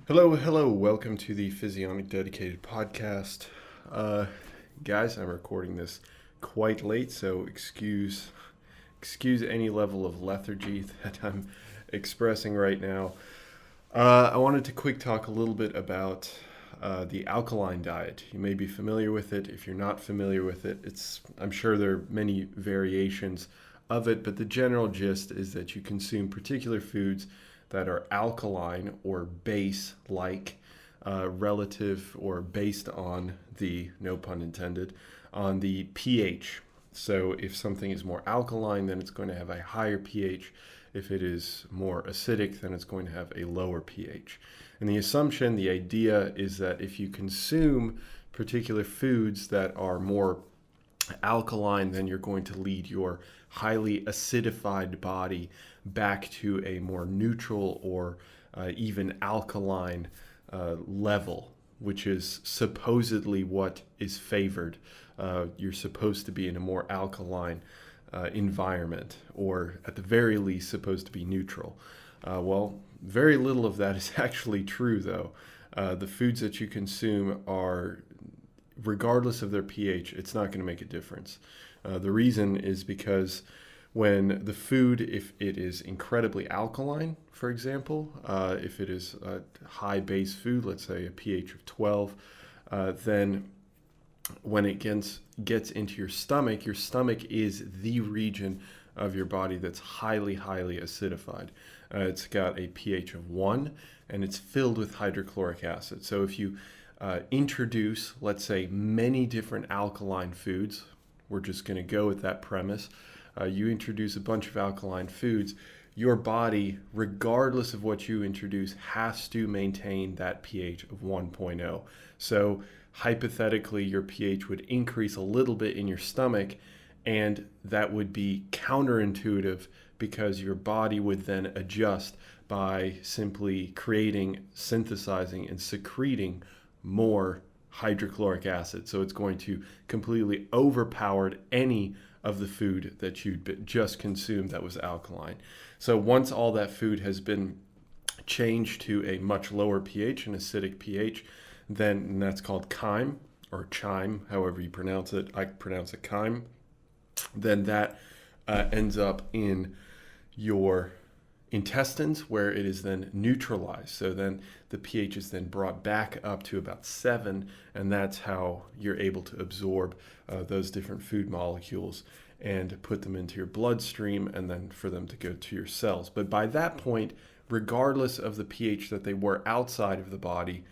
Hello, welcome to the Physionic Dedicated podcast. Guys, I'm recording this quite late, so excuse any level of lethargy that I'm expressing right now. I wanted to quick talk a little bit about the alkaline diet. You may be familiar with it. If you're not familiar with it, I'm sure there are many variations of it, but the general gist is that you consume particular foods that are alkaline or base like, relative or based on the, no pun intended, on the pH. So if something is more alkaline, then it's going to have a higher pH. If it is more acidic, then it's going to have a lower pH. And the idea is that if you consume particular foods that are more alkaline, then you're going to lead your highly acidified body back to a more neutral or even alkaline level, which is supposedly what is favored. You're supposed to be in a more alkaline environment, or at the very least, supposed to be neutral. Well, very little of that is actually true, though. The foods that you consume are, regardless of their pH, it's not going to make a difference. The reason is because when the food, if it is incredibly alkaline, for example, if it is a high base food, let's say a pH of 12, then when it gets into your stomach is the region of your body that's highly acidified. It's got a pH of 1, and it's filled with hydrochloric acid. So if you introduce, let's say, many different alkaline foods, we're just going to go with that premise. You introduce a bunch of alkaline foods, your body, regardless of what you introduce, has to maintain that pH of 1.0. So hypothetically, your pH would increase a little bit in your stomach, and that would be counterintuitive because your body would then adjust by simply synthesizing, and secreting more hydrochloric acid. So it's going to completely overpower any of the food that you'd just consumed that was alkaline. So once all that food has been changed to a much lower pH, an acidic pH, then that's called chyme, or chyme, however you pronounce it. I pronounce it chyme. Then that ends up in your intestines, where it is then neutralized. So then the pH is then brought back up to about 7, and that's how you're able to absorb those different food molecules and put them into your bloodstream, and then for them to go to your cells. But by that point, regardless of the pH that they were outside of the body,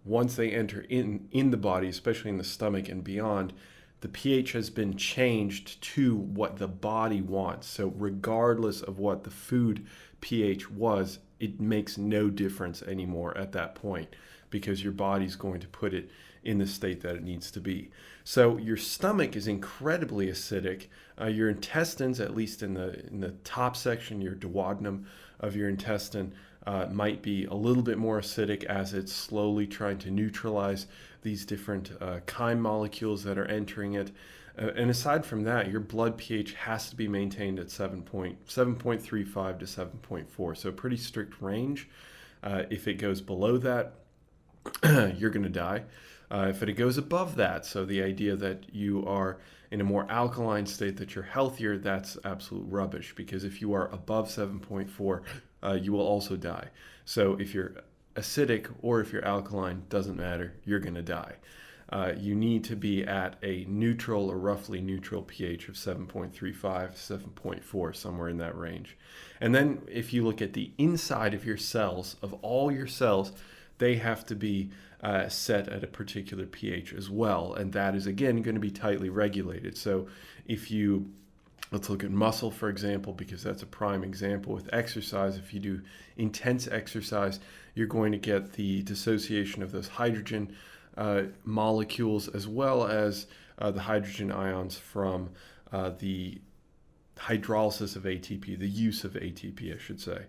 once they enter in the body, especially in the stomach and beyond, the pH has been changed to what the body wants. So regardless of what the food pH was, it makes no difference anymore at that point, because your body's going to put it in the state that it needs to be. So your stomach is incredibly acidic. Your intestines, at least in the top section, your duodenum of your intestine, might be a little bit more acidic as it's slowly trying to neutralize these different chyme molecules that are entering it. And aside from that, your blood pH has to be maintained at 7.35 to 7.4, so a pretty strict range. If it goes below that, you're going to die. If it goes above that, so the idea that you are in a more alkaline state, that you're healthier, that's absolute rubbish, because if you are above 7.4, you will also die. So if you're acidic or if you're alkaline, doesn't matter, you're going to die. You need to be at a neutral or roughly neutral pH of 7.35 to 7.4, somewhere in that range. And then if you look at the inside of your cells, of all your cells, they have to be set at a particular pH as well. And that is, again, going to be tightly regulated. So let's look at muscle, for example, because that's a prime example. With exercise, if you do intense exercise, you're going to get the dissociation of those hydrogen molecules, as well as the hydrogen ions from the hydrolysis of ATP, the use of ATP, I should say.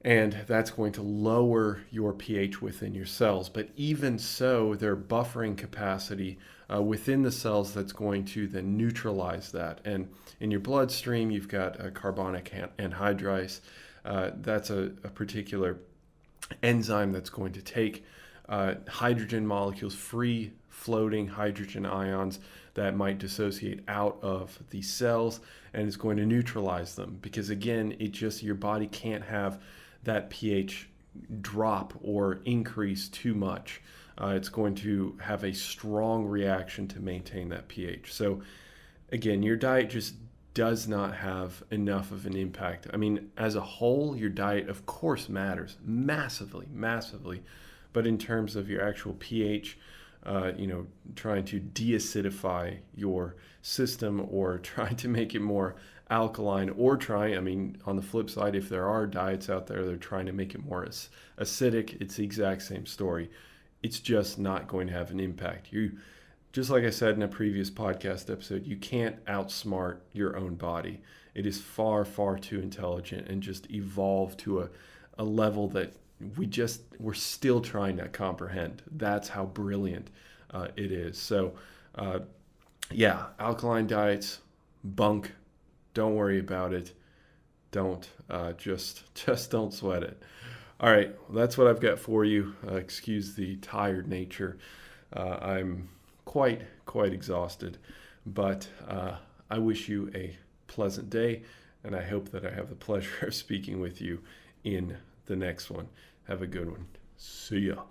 And that's going to lower your pH within your cells. But even so, their buffering capacity within the cells, that's going to then neutralize that. And in your bloodstream, you've got carbonic anhydride. That's a particular enzyme that's going to take hydrogen molecules, free floating hydrogen ions that might dissociate out of the cells, and it's going to neutralize them, because again, your body can't have that pH drop or increase too much. It's going to have a strong reaction to maintain that pH. So again, your diet just does not have enough of an impact. I mean, as a whole, your diet, of course, matters massively, massively. But in terms of your actual pH, trying to deacidify your system or trying to make it more alkaline, or on the flip side, if there are diets out there that are trying to make it more acidic, it's the exact same story. It's just not going to have an impact. Just like I said in a previous podcast episode, you can't outsmart your own body. It is far, far too intelligent and just evolved to a level that we're still trying to comprehend. That's how brilliant it is. So, alkaline diets, bunk. Don't worry about it. Don't just don't sweat it. All right, well, that's what I've got for you. Excuse the tired nature. I'm quite exhausted, but I wish you a pleasant day, and I hope that I have the pleasure of speaking with you in the next one. Have a good one. See ya.